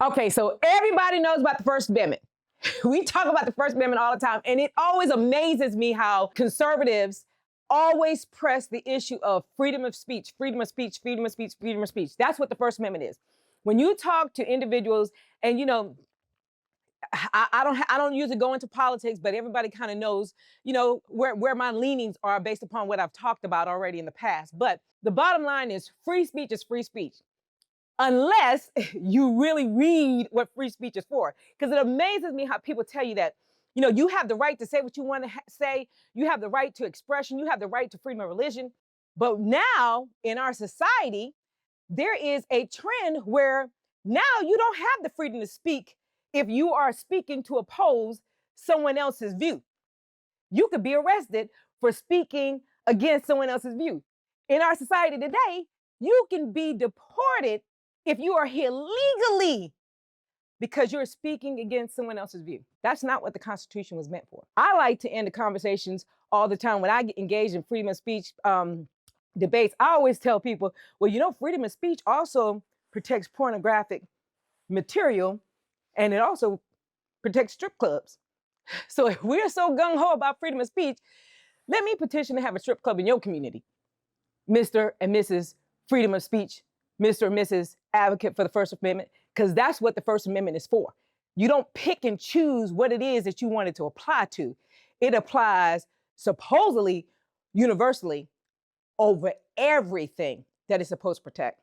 Okay, so everybody knows about the First Amendment. We talk about the First Amendment all the time, and it always amazes me how conservatives always press the issue of freedom of speech, freedom of speech, freedom of speech, freedom of speech. That's what the First Amendment is. When you talk to individuals, and I don't usually go into politics, but everybody kind of knows, where my leanings are based upon what I've talked about already in the past. But the bottom line is free speech is free speech unless you really read what free speech is for. Because it amazes me how people tell you that, you have the right to say what you want to say, you have the right to expression, you have the right to freedom of religion. But now in our society, there is a trend where now you don't have the freedom to speak if you are speaking to oppose someone else's view. You could be arrested for speaking against someone else's view. In our society today, you can be deported if you are here legally because you're speaking against someone else's view. That's not what the Constitution was meant for. I like to end the conversations all the time when I get engaged in freedom of speech debates. I always tell people, well, freedom of speech also protects pornographic material, and it also protects strip clubs. So if we're so gung-ho about freedom of speech, let me petition to have a strip club in your community. Mr. and Mrs. Freedom of Speech, Mr. and Mrs. Advocate for the First Amendment, because that's what the First Amendment is for. You don't pick and choose what it is that you want it to apply to. It applies supposedly universally over everything that it's supposed to protect.